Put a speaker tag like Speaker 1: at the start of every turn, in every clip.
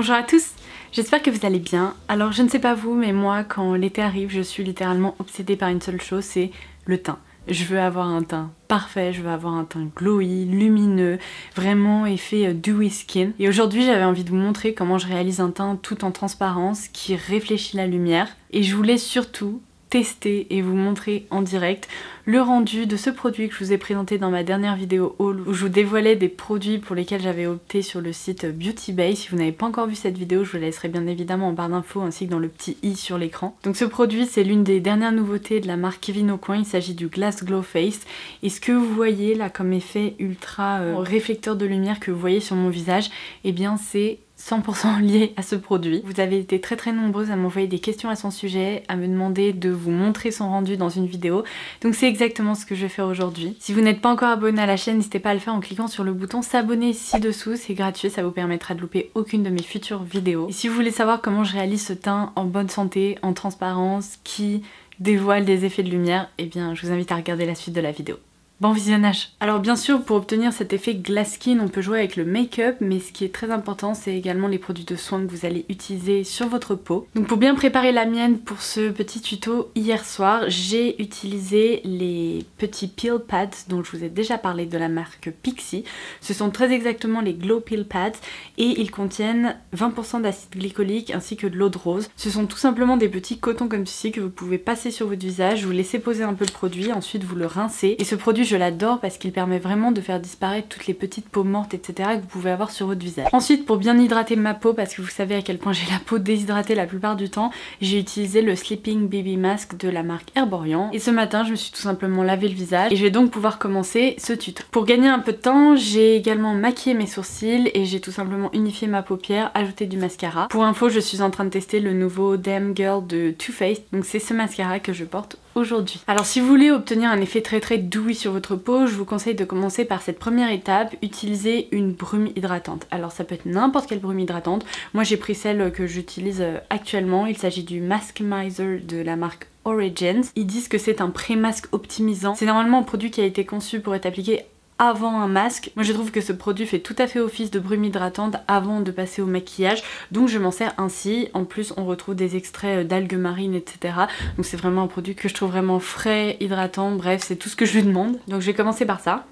Speaker 1: Bonjour à tous, j'espère que vous allez bien. Alors je ne sais pas vous, mais moi quand l'été arrive, je suis littéralement obsédée par une seule chose, c'est le teint. Je veux avoir un teint parfait, je veux avoir un teint glowy, lumineux, vraiment effet dewy skin. Et aujourd'hui j'avais envie de vous montrer comment je réalise un teint tout en transparence qui réfléchit la lumière. Et je voulais surtout tester et vous montrer en direct le rendu de ce produit que je vous ai présenté dans ma dernière vidéo haul où je vous dévoilais des produits pour lesquels j'avais opté sur le site Beauty Bay. Si vous n'avez pas encore vu cette vidéo, je vous laisserai bien évidemment en barre d'infos ainsi que dans le petit i sur l'écran. Donc ce produit, c'est l'une des dernières nouveautés de la marque Kevyn Aucoin. Il s'agit du Glass Glow Face et ce que vous voyez là comme effet ultra réflecteur de lumière que vous voyez sur mon visage, eh bien c'est 100% lié à ce produit. Vous avez été très nombreuses à m'envoyer des questions à son sujet, à me demander de vous montrer son rendu dans une vidéo. Donc c'est exactement ce que je vais faire aujourd'hui. Si vous n'êtes pas encore abonné à la chaîne, n'hésitez pas à le faire en cliquant sur le bouton s'abonner ci-dessous, c'est gratuit, ça vous permettra de louper aucune de mes futures vidéos. Et si vous voulez savoir comment je réalise ce teint en bonne santé, en transparence, qui dévoile des effets de lumière, eh bien je vous invite à regarder la suite de la vidéo. Bon visionnage! Alors bien sûr, pour obtenir cet effet glass skin, on peut jouer avec le make-up, mais ce qui est très important, c'est également les produits de soins que vous allez utiliser sur votre peau. Donc pour bien préparer la mienne pour ce petit tuto, hier soir, j'ai utilisé les petits peel pads dont je vous ai déjà parlé de la marque Pixi. Ce sont très exactement les Glow Peel Pads et ils contiennent 20% d'acide glycolique ainsi que de l'eau de rose. Ce sont tout simplement des petits cotons comme ceci que vous pouvez passer sur votre visage, vous laissez poser un peu le produit, ensuite vous le rincez. Et ce produit, je l'adore parce qu'il permet vraiment de faire disparaître toutes les petites peaux mortes etc. que vous pouvez avoir sur votre visage. Ensuite, pour bien hydrater ma peau, parce que vous savez à quel point j'ai la peau déshydratée la plupart du temps, j'ai utilisé le Sleeping Baby Mask de la marque Herborian. Et ce matin, je me suis tout simplement lavé le visage et je vais donc pouvoir commencer ce tuto. Pour gagner un peu de temps, j'ai également maquillé mes sourcils et j'ai tout simplement unifié ma paupière, ajouté du mascara. Pour info, je suis en train de tester le nouveau Damn Girl de Too Faced, donc c'est ce mascara que je porte aujourd'hui. Alors si vous voulez obtenir un effet très dewy sur votre peau, je vous conseille de commencer par cette première étape, utiliser une brume hydratante. Alors ça peut être n'importe quelle brume hydratante, moi j'ai pris celle que j'utilise actuellement, il s'agit du Maskmizer de la marque Origins. Ils disent que c'est un pré-masque optimisant, c'est normalement un produit qui a été conçu pour être appliqué avant un masque. Moi je trouve que ce produit fait tout à fait office de brume hydratante avant de passer au maquillage, donc je m'en sers ainsi. En plus on retrouve des extraits d'algues marines etc. Donc c'est vraiment un produit que je trouve vraiment frais, hydratant, bref c'est tout ce que je lui demande. Donc je vais commencer par ça.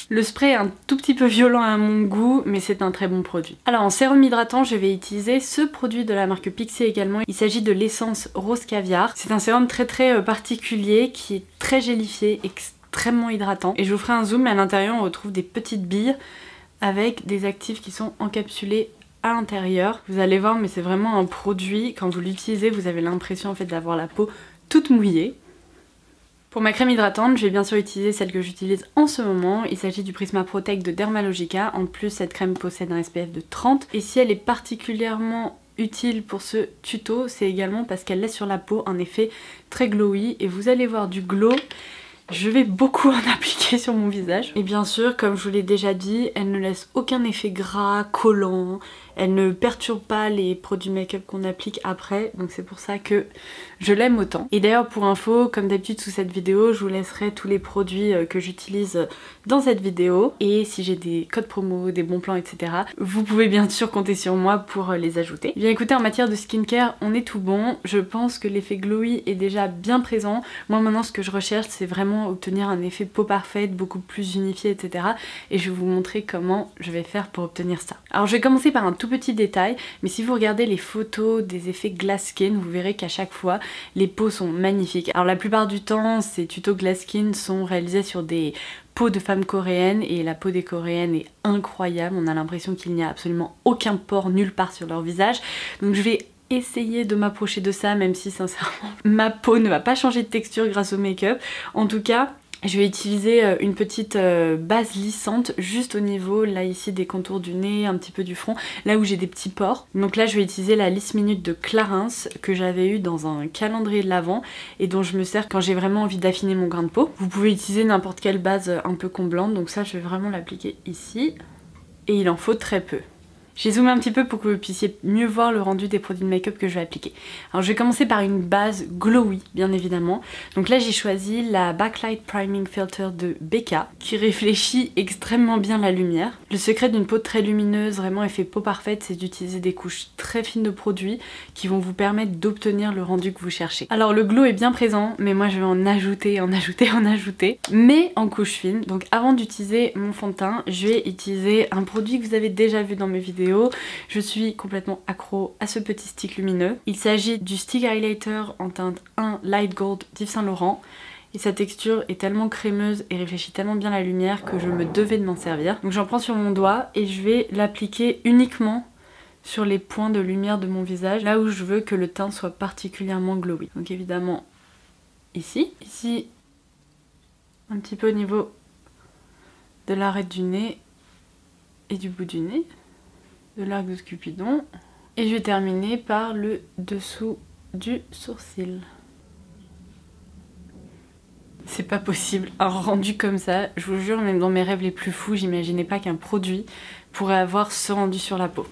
Speaker 1: Le spray est un tout petit peu violent à mon goût, mais c'est un très bon produit. Alors en sérum hydratant, je vais utiliser ce produit de la marque Pixi également. Il s'agit de l'essence rose caviar. C'est un sérum très particulier qui est très gélifié, extrêmement hydratant. Et je vous ferai un zoom, mais à l'intérieur on retrouve des petites billes avec des actifs qui sont encapsulés à l'intérieur. Vous allez voir, mais c'est vraiment un produit, quand vous l'utilisez, vous avez l'impression en fait d'avoir la peau toute mouillée. Pour ma crème hydratante, je vais bien sûr utiliser celle que j'utilise en ce moment. Il s'agit du Prisma Protect de Dermalogica. En plus, cette crème possède un SPF de 30. Et si elle est particulièrement utile pour ce tuto, c'est également parce qu'elle laisse sur la peau un effet très glowy. Et vous allez voir du glow. Je vais beaucoup en appliquer sur mon visage. Et bien sûr, comme je vous l'ai déjà dit, elle ne laisse aucun effet gras, collant. Elle ne perturbe pas les produits make-up qu'on applique après. Donc c'est pour ça que je l'aime autant. Et d'ailleurs pour info, comme d'habitude sous cette vidéo, je vous laisserai tous les produits que j'utilise dans cette vidéo. Et si j'ai des codes promo, des bons plans, etc. vous pouvez bien sûr compter sur moi pour les ajouter. Bien écoutez, en matière de skincare, on est tout bon. Je pense que l'effet glowy est déjà bien présent. Moi maintenant ce que je recherche, c'est vraiment obtenir un effet peau parfaite, beaucoup plus unifié, etc. Et je vais vous montrer comment je vais faire pour obtenir ça. Alors je vais commencer par un tout petit détail, mais si vous regardez les photos des effets glass skin, vous verrez qu'à chaque fois, les peaux sont magnifiques. Alors la plupart du temps, ces tutos glass skin sont réalisés sur des peaux de femmes coréennes et la peau des coréennes est incroyable. On a l'impression qu'il n'y a absolument aucun pore nulle part sur leur visage. Donc je vais essayer de m'approcher de ça, même si sincèrement ma peau ne va pas changer de texture grâce au make-up. En tout cas, je vais utiliser une petite base lissante juste au niveau là ici des contours du nez, un petit peu du front, là où j'ai des petits pores. Donc là je vais utiliser la Lisse Minute de Clarins que j'avais eu dans un calendrier de l'Avent et dont je me sers quand j'ai vraiment envie d'affiner mon grain de peau. Vous pouvez utiliser n'importe quelle base un peu comblante, donc ça je vais vraiment l'appliquer ici et il en faut très peu. J'ai zoomé un petit peu pour que vous puissiez mieux voir le rendu des produits de make-up que je vais appliquer. Alors je vais commencer par une base glowy, bien évidemment. Donc là j'ai choisi la Backlight Priming Filter de Becca, qui réfléchit extrêmement bien la lumière. Le secret d'une peau très lumineuse, vraiment effet peau parfaite, c'est d'utiliser des couches très fines de produits qui vont vous permettre d'obtenir le rendu que vous cherchez. Alors le glow est bien présent, mais moi je vais en ajouter, mais en couche fine. Donc avant d'utiliser mon fond de teint, je vais utiliser un produit que vous avez déjà vu dans mes vidéos. Je suis complètement accro à ce petit stick lumineux. Il s'agit du stick highlighter en teinte 1 Light Gold d'Yves Saint Laurent. Et sa texture est tellement crémeuse et réfléchit tellement bien la lumière que je me devais de m'en servir. Donc j'en prends sur mon doigt et je vais l'appliquer uniquement sur les points de lumière de mon visage, là où je veux que le teint soit particulièrement glowy. Donc évidemment ici, un petit peu au niveau de l'arête du nez et du bout du nez, de l'arc de Cupidon, et je vais terminer par le dessous du sourcil. C'est pas possible, un rendu comme ça, je vous jure, même dans mes rêves les plus fous, j'imaginais pas qu'un produit pourrait avoir ce rendu sur la peau.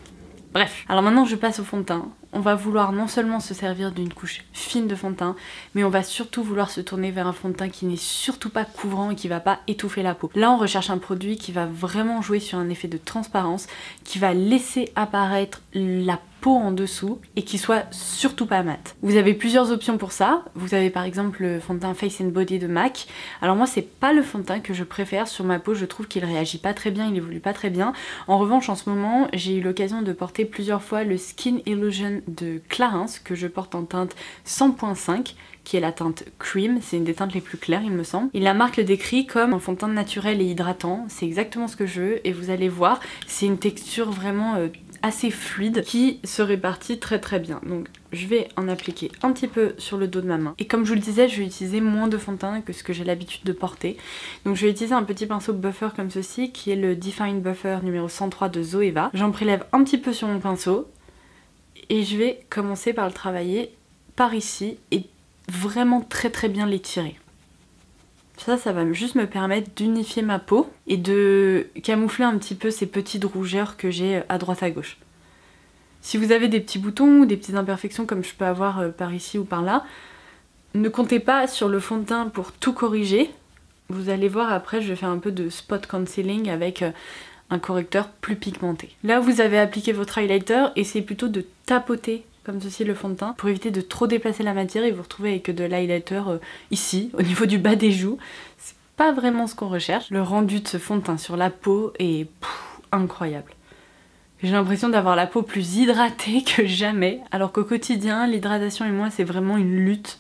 Speaker 1: Bref, alors maintenant je passe au fond de teint. On va vouloir non seulement se servir d'une couche fine de fond de teint, mais on va surtout vouloir se tourner vers un fond de teint qui n'est surtout pas couvrant et qui va pas étouffer la peau. Là on recherche un produit qui va vraiment jouer sur un effet de transparence, qui va laisser apparaître la peau en dessous et qui soit surtout pas mat. Vous avez plusieurs options pour ça. Vous avez par exemple le fond de teint Face and Body de MAC. Alors moi c'est pas le fond de teint que je préfère sur ma peau, je trouve qu'il réagit pas très bien, il évolue pas très bien. En revanche en ce moment j'ai eu l'occasion de porter plusieurs fois le Skin Illusion de Clarins que je porte en teinte 100.5 qui est la teinte Cream, c'est une des teintes les plus claires il me semble. Il la marque le décrit comme un fond de teint naturel et hydratant, c'est exactement ce que je veux et vous allez voir c'est une texture vraiment assez fluide qui se répartit très très bien. Donc je vais en appliquer un petit peu sur le dos de ma main. Et comme je vous le disais, je vais utiliser moins de fond de teint que ce que j'ai l'habitude de porter. Donc je vais utiliser un petit pinceau buffer comme ceci, qui est le Define Buffer numéro 103 de Zoeva. J'en prélève un petit peu sur mon pinceau et je vais commencer par le travailler par ici et vraiment très très bien l'étirer. Ça va juste me permettre d'unifier ma peau et de camoufler un petit peu ces petites rougeurs que j'ai à droite à gauche. Si vous avez des petits boutons ou des petites imperfections comme je peux avoir par ici ou par là, ne comptez pas sur le fond de teint pour tout corriger. Vous allez voir après, je vais faire un peu de spot concealing avec un correcteur plus pigmenté. Là vous avez appliqué votre highlighter, essayez plutôt de tapoter comme ceci le fond de teint pour éviter de trop déplacer la matière et vous retrouver avec de l'highlighter ici au niveau du bas des joues. C'est pas vraiment ce qu'on recherche. Le rendu de ce fond de teint sur la peau est incroyable. J'ai l'impression d'avoir la peau plus hydratée que jamais, alors qu'au quotidien l'hydratation et moi c'est vraiment une lutte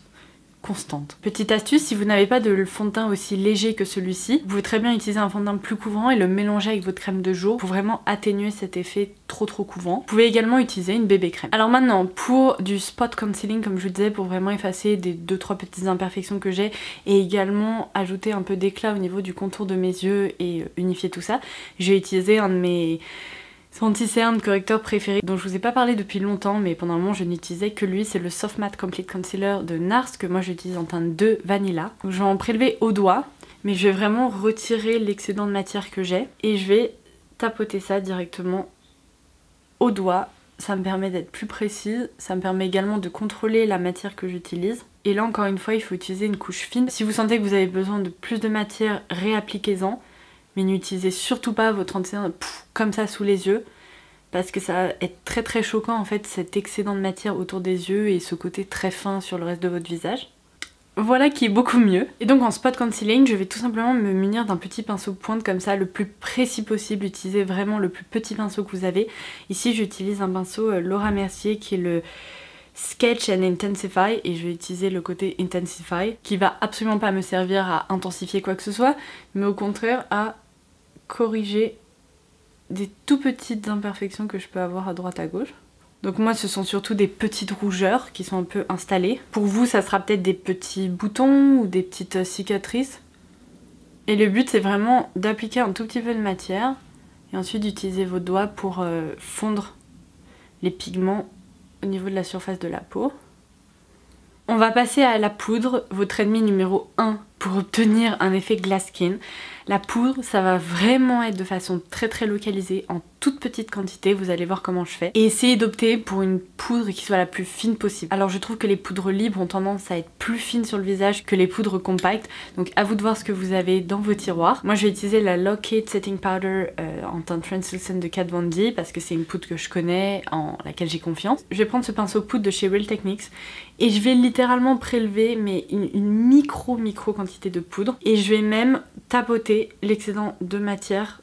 Speaker 1: constante. Petite astuce, si vous n'avez pas de fond de teint aussi léger que celui-ci, vous pouvez très bien utiliser un fond de teint plus couvrant et le mélanger avec votre crème de jour pour vraiment atténuer cet effet trop couvrant. Vous pouvez également utiliser une bébé crème. Alors maintenant, pour du spot concealing, comme je vous disais, pour vraiment effacer des 2-3 petites imperfections que j'ai et également ajouter un peu d'éclat au niveau du contour de mes yeux et unifier tout ça, je vais utiliser un de mes anti-cerne correcteur préféré dont je vous ai pas parlé depuis longtemps mais pendant un moment je n'utilisais que lui, c'est le Soft Matte Complete Concealer de NARS que moi j'utilise en teinte 2 Vanilla. Donc je vais en prélever au doigt mais je vais vraiment retirer l'excédent de matière que j'ai et je vais tapoter ça directement au doigt. Ça me permet d'être plus précise, ça me permet également de contrôler la matière que j'utilise. Et là encore une fois il faut utiliser une couche fine. Si vous sentez que vous avez besoin de plus de matière, réappliquez-en. Mais n'utilisez surtout pas votre anti-cerne comme ça sous les yeux parce que ça va être très choquant en fait cet excédent de matière autour des yeux et ce côté très fin sur le reste de votre visage. Voilà qui est beaucoup mieux. Et donc en spot concealing, je vais tout simplement me munir d'un petit pinceau pointe comme ça, le plus précis possible. Utilisez vraiment le plus petit pinceau que vous avez. Ici j'utilise un pinceau Laura Mercier qui est le Sketch and Intensify et je vais utiliser le côté Intensify qui va absolument pas me servir à intensifier quoi que ce soit mais au contraire à corriger des tout petites imperfections que je peux avoir à droite à gauche. Donc moi ce sont surtout des petites rougeurs qui sont un peu installées. Pour vous ça sera peut-être des petits boutons ou des petites cicatrices. Et le but c'est vraiment d'appliquer un tout petit peu de matière et ensuite d'utiliser vos doigts pour fondre les pigments au niveau de la surface de la peau. On va passer à la poudre, votre ennemi numéro 1 pour obtenir un effet glass skin. La poudre, ça va vraiment être de façon très localisée, en toute petite quantité, vous allez voir comment je fais. Et essayez d'opter pour une poudre qui soit la plus fine possible. Alors je trouve que les poudres libres ont tendance à être plus fines sur le visage que les poudres compactes, donc à vous de voir ce que vous avez dans vos tiroirs. Moi je vais utiliser la Lock-It Setting Powder en teinte Translucent de Kat Von D parce que c'est une poudre que je connais, en laquelle j'ai confiance. Je vais prendre ce pinceau poudre de chez Real Techniques et je vais littéralement prélever mais une micro quantité de poudre et je vais même tapoter l'excédent de matière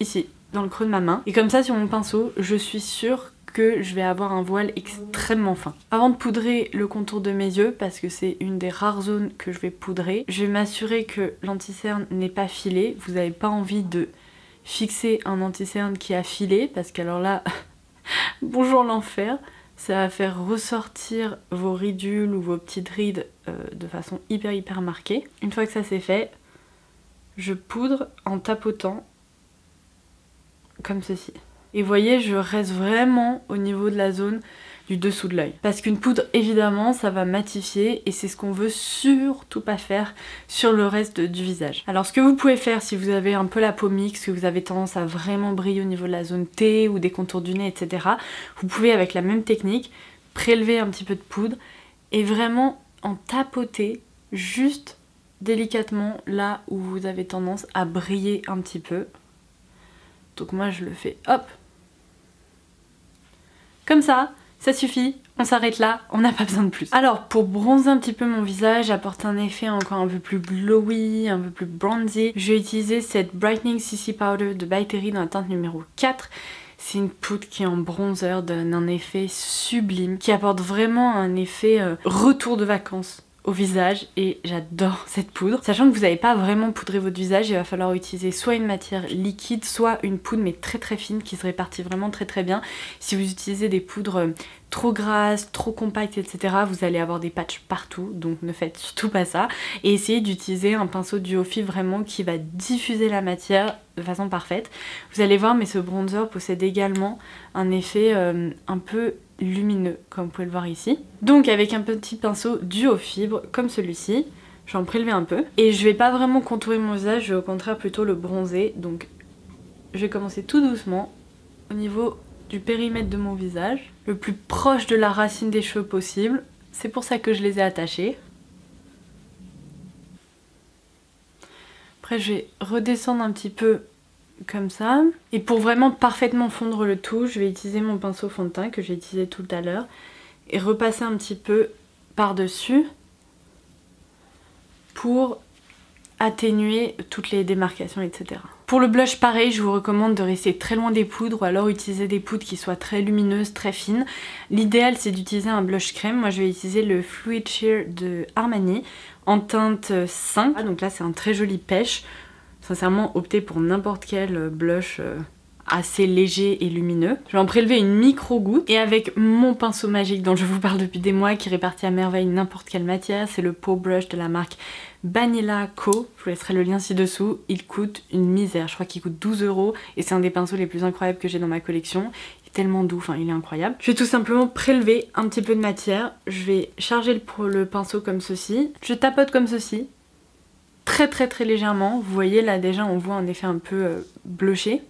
Speaker 1: ici dans le creux de ma main et comme ça sur mon pinceau je suis sûre que je vais avoir un voile extrêmement fin. Avant de poudrer le contour de mes yeux, parce que c'est une des rares zones que je vais poudrer, je vais m'assurer que l'anti-cerne n'est pas filé. Vous n'avez pas envie de fixer un anti-cerne qui a filé parce qu'alors là bonjour l'enfer, ça va faire ressortir vos ridules ou vos petites rides de façon hyper marquée. Une fois que ça c'est fait, je poudre en tapotant comme ceci. Et vous voyez, je reste vraiment au niveau de la zone du dessous de l'œil. Parce qu'une poudre, évidemment, ça va matifier et c'est ce qu'on veut surtout pas faire sur le reste du visage. Alors ce que vous pouvez faire si vous avez un peu la peau mixte, que vous avez tendance à vraiment briller au niveau de la zone T ou des contours du nez, etc. Vous pouvez avec la même technique prélever un petit peu de poudre et vraiment en tapoter juste délicatement là où vous avez tendance à briller un petit peu. Donc moi je le fais hop, comme ça suffit, on s'arrête là, on n'a pas besoin de plus. Alors pour bronzer un petit peu mon visage, apporter un effet encore un peu plus glowy, un peu plus bronzy, je vais utiliser cette Brightening CC Powder de By Terry dans la teinte numéro 4. C'est une poudre qui en bronzer donne un effet sublime, qui apporte vraiment un effet retour de vacances au visage et j'adore cette poudre. Sachant que vous n'avez pas vraiment poudré votre visage, il va falloir utiliser soit une matière liquide, soit une poudre mais très fine qui se répartit vraiment très bien. Si vous utilisez des poudres trop grasses, trop compactes, etc., vous allez avoir des patchs partout, donc ne faites surtout pas ça. Et essayez d'utiliser un pinceau duo fil vraiment qui va diffuser la matière de façon parfaite. Vous allez voir, mais ce bronzer possède également un effet un peu lumineux, comme vous pouvez le voir ici. Donc avec un petit pinceau duo fibre comme celui-ci, je vais en prélever un peu. Et je vais pas vraiment contourer mon visage, je vais au contraire plutôt le bronzer. Donc je vais commencer tout doucement au niveau du périmètre de mon visage, le plus proche de la racine des cheveux possible. C'est pour ça que je les ai attachés. Après je vais redescendre un petit peu comme ça. Et pour vraiment parfaitement fondre le tout, je vais utiliser mon pinceau fond de teint que j'ai utilisé tout à l'heure et repasser un petit peu par-dessus pour atténuer toutes les démarcations, etc. Pour le blush, pareil, je vous recommande de rester très loin des poudres ou alors utiliser des poudres qui soient très lumineuses, très fines. L'idéal, c'est d'utiliser un blush crème. Moi, je vais utiliser le Fluid Sheer de Armani en teinte 5. Donc là, c'est un très joli pêche. Sincèrement, optez pour n'importe quel blush assez léger et lumineux. Je vais en prélever une micro goutte et avec mon pinceau magique dont je vous parle depuis des mois qui répartit à merveille n'importe quelle matière, c'est le Pau Brush de la marque Banila Co. Je vous laisserai le lien ci-dessous. Il coûte une misère, je crois qu'il coûte 12 € et c'est un des pinceaux les plus incroyables que j'ai dans ma collection. Il est tellement doux, enfin il est incroyable. Je vais tout simplement prélever un petit peu de matière. Je vais charger le pinceau comme ceci. Je tapote comme ceci. Très légèrement, vous voyez là déjà on voit un effet un peu blushé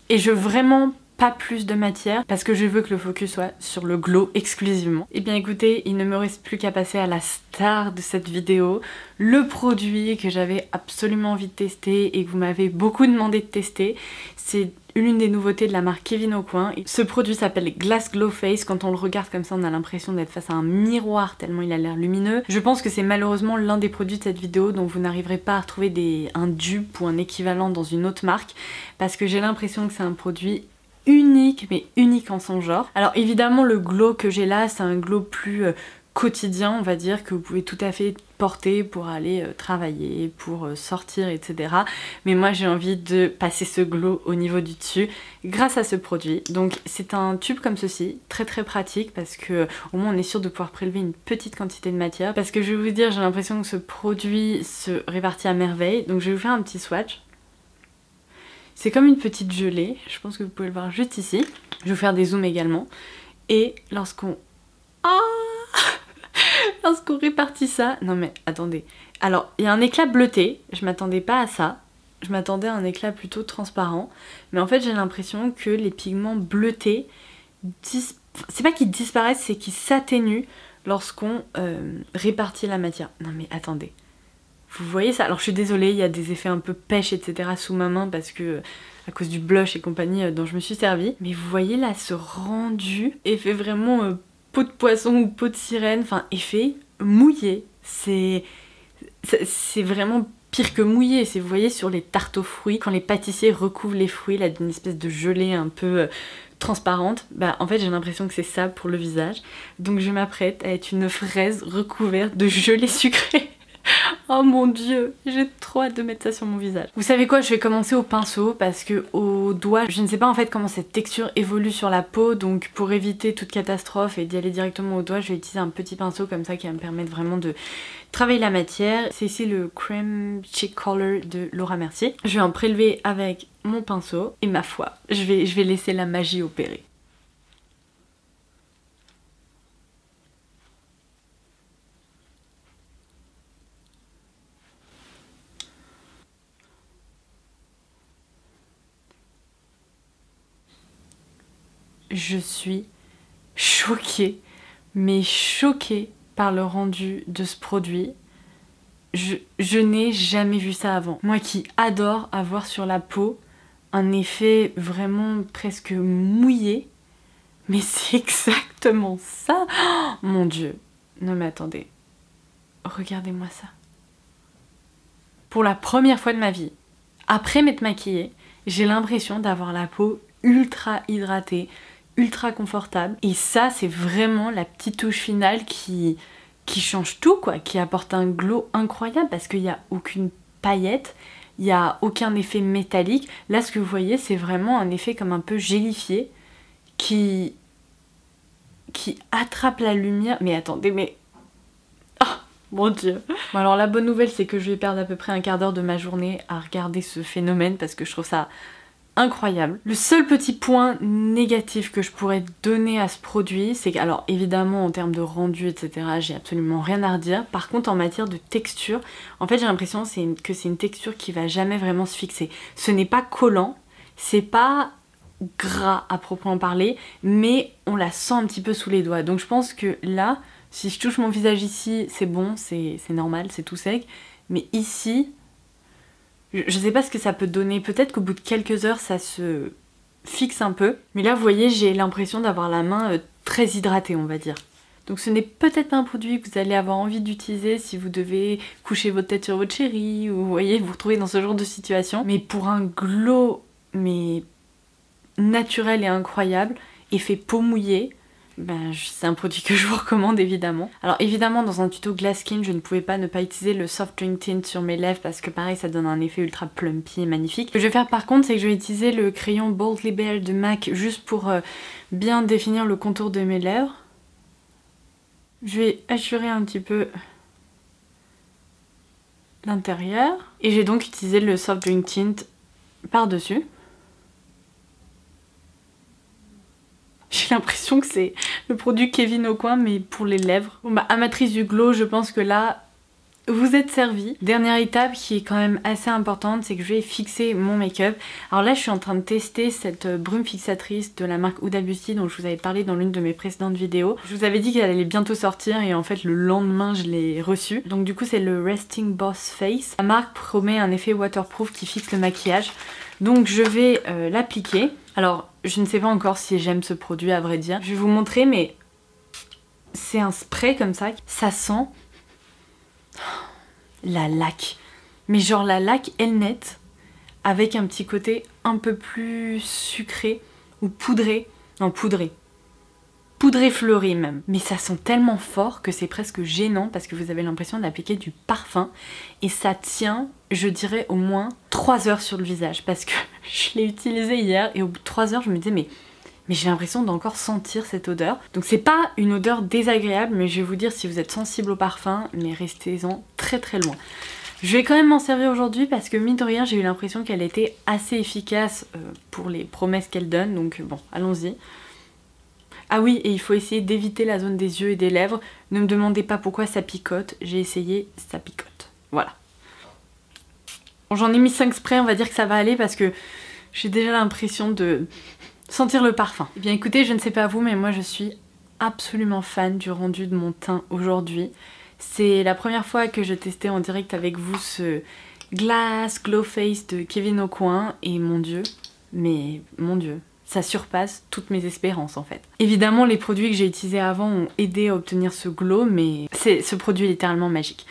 Speaker 1: et je veux vraiment pas plus de matière parce que je veux que le focus soit sur le glow exclusivement. Et bien écoutez, il ne me reste plus qu'à passer à la star de cette vidéo, le produit que j'avais absolument envie de tester et que vous m'avez beaucoup demandé de tester. C'est l'une des nouveautés de la marque Kevyn Aucoin. Ce produit s'appelle Glass Glow Face. Quand on le regarde comme ça, on a l'impression d'être face à un miroir tellement il a l'air lumineux. Je pense que c'est malheureusement l'un des produits de cette vidéo dont vous n'arriverez pas à retrouver un dupe ou un équivalent dans une autre marque parce que j'ai l'impression que c'est un produit unique, mais unique en son genre. Alors évidemment le glow que j'ai là, c'est un glow plus quotidien, on va dire, que vous pouvez tout à fait porter pour aller travailler, pour sortir, etc. Mais moi j'ai envie de passer ce glow au niveau du dessus grâce à ce produit. Donc c'est un tube comme ceci, très pratique parce que au moins on est sûr de pouvoir prélever une petite quantité de matière. Parce que je vais vous dire, j'ai l'impression que ce produit se répartit à merveille. Donc je vais vous faire un petit swatch. C'est comme une petite gelée, je pense que vous pouvez le voir juste ici. Je vais vous faire des zooms également. Et lorsqu'on... Ah lorsqu'on répartit ça. Non mais attendez. Alors, il y a un éclat bleuté, je m'attendais pas à ça. Je m'attendais à un éclat plutôt transparent. Mais en fait, j'ai l'impression que les pigments bleutés, c'est pas qu'ils disparaissent, c'est qu'ils s'atténuent lorsqu'on répartit la matière. Non mais attendez. Vous voyez ça? Alors je suis désolée, il y a des effets un peu pêche, etc. sous ma main parce que à cause du blush et compagnie dont je me suis servie. Mais vous voyez là ce rendu, effet vraiment peau de poisson ou peau de sirène, enfin effet mouillé. C'est vraiment pire que mouillé. Vous voyez sur les tartes aux fruits, quand les pâtissiers recouvrent les fruits là d'une espèce de gelée un peu transparente, bah en fait j'ai l'impression que c'est ça pour le visage. Donc je m'apprête à être une fraise recouverte de gelée sucrée. Oh mon dieu, j'ai trop hâte de mettre ça sur mon visage. Vous savez quoi, je vais commencer au pinceau parce que au doigt, je ne sais pas en fait comment cette texture évolue sur la peau, donc pour éviter toute catastrophe et d'y aller directement au doigt, je vais utiliser un petit pinceau comme ça qui va me permettre vraiment de travailler la matière. C'est ici le Creme Cheek Color de Laura Mercier. Je vais en prélever avec mon pinceau et ma foi, je vais laisser la magie opérer. Je suis choquée, mais choquée par le rendu de ce produit. Je n'ai jamais vu ça avant. Moi qui adore avoir sur la peau un effet vraiment presque mouillé, mais c'est exactement ça. Oh, mon dieu. Non mais attendez. Regardez-moi ça. Pour la première fois de ma vie, après m'être maquillée, j'ai l'impression d'avoir la peau ultra hydratée, ultra confortable. Et ça, c'est vraiment la petite touche finale qui change tout, quoi, qui apporte un glow incroyable parce qu'il n'y a aucune paillette, il n'y a aucun effet métallique. Là, ce que vous voyez, c'est vraiment un effet comme un peu gélifié qui attrape la lumière. Mais attendez, mais... Oh, mon dieu. Bon, alors la bonne nouvelle, c'est que je vais perdre à peu près un quart d'heure de ma journée à regarder ce phénomène parce que je trouve ça incroyable. Le seul petit point négatif que je pourrais donner à ce produit, c'est que, alors évidemment en termes de rendu, etc., j'ai absolument rien à redire. Par contre en matière de texture, en fait j'ai l'impression que c'est une texture qui va jamais vraiment se fixer. Ce n'est pas collant, c'est pas gras à proprement parler, mais on la sent un petit peu sous les doigts. Donc je pense que là, si je touche mon visage ici, c'est bon, c'est normal, c'est tout sec. Mais ici... je sais pas ce que ça peut donner, peut-être qu'au bout de quelques heures ça se fixe un peu. Mais là vous voyez, j'ai l'impression d'avoir la main très hydratée, on va dire. Donc ce n'est peut-être pas un produit que vous allez avoir envie d'utiliser si vous devez coucher votre tête sur votre chérie, ou vous voyez, vous retrouvez dans ce genre de situation. Mais pour un glow, mais naturel et incroyable, effet peau mouillée, ben, c'est un produit que je vous recommande évidemment. Alors évidemment dans un tuto Glass Skin je ne pouvais pas ne pas utiliser le Soft Drink Tint sur mes lèvres parce que pareil ça donne un effet ultra plumpy et magnifique. Ce que je vais faire par contre c'est que je vais utiliser le crayon Boldly Bare de MAC juste pour bien définir le contour de mes lèvres. Je vais assurer un petit peu l'intérieur et j'ai donc utilisé le Soft Drink Tint par dessus. J'ai l'impression que c'est le produit Kevyn Aucoin mais pour les lèvres. Bon bah amatrice du glow, je pense que là vous êtes servi. Dernière étape qui est quand même assez importante, c'est que je vais fixer mon make-up. Alors là je suis en train de tester cette brume fixatrice de la marque Huda Beauty dont je vous avais parlé dans l'une de mes précédentes vidéos. Je vous avais dit qu'elle allait bientôt sortir et en fait le lendemain je l'ai reçue. Donc du coup c'est le Resting Boss Face. La marque promet un effet waterproof qui fixe le maquillage. Donc je vais l'appliquer. Alors je ne sais pas encore si j'aime ce produit à vrai dire. Je vais vous montrer mais c'est un spray comme ça. Ça sent la laque. Mais genre la laque Elnet avec un petit côté un peu plus sucré ou poudré. Non poudré. Poudré fleuri même. Mais ça sent tellement fort que c'est presque gênant parce que vous avez l'impression d'appliquer du parfum. Et ça tient, je dirais, au moins 3 heures sur le visage. Parce que je l'ai utilisé hier et au bout de 3 heures je me disais mais j'ai l'impression d'encore sentir cette odeur. Donc c'est pas une odeur désagréable mais je vais vous dire si vous êtes sensible au parfum, mais restez-en très très loin. Je vais quand même m'en servir aujourd'hui parce que mine de rien j'ai eu l'impression qu'elle était assez efficace pour les promesses qu'elle donne. Donc bon, allons-y. Ah oui, et il faut essayer d'éviter la zone des yeux et des lèvres. Ne me demandez pas pourquoi ça picote, j'ai essayé, ça picote. Voilà. Bon, j'en ai mis 5 sprays, on va dire que ça va aller parce que j'ai déjà l'impression de sentir le parfum. Eh bien écoutez, je ne sais pas vous, mais moi je suis absolument fan du rendu de mon teint aujourd'hui. C'est la première fois que je testais en direct avec vous ce Glass Glow Face de Kevyn Aucoin et mon dieu, mais mon dieu, ça surpasse toutes mes espérances en fait. Évidemment les produits que j'ai utilisés avant ont aidé à obtenir ce glow, mais ce produit est littéralement magique.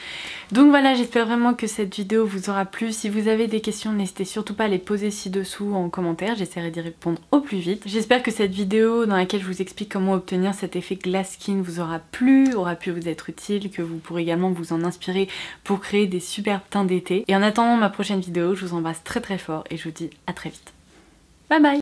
Speaker 1: Donc voilà, j'espère vraiment que cette vidéo vous aura plu. Si vous avez des questions, n'hésitez surtout pas à les poser ci-dessous en commentaire, j'essaierai d'y répondre au plus vite. J'espère que cette vidéo dans laquelle je vous explique comment obtenir cet effet glass skin vous aura plu, aura pu vous être utile, que vous pourrez également vous en inspirer pour créer des superbes teints d'été. Et en attendant ma prochaine vidéo, je vous embrasse très très fort et je vous dis à très vite. Bye bye!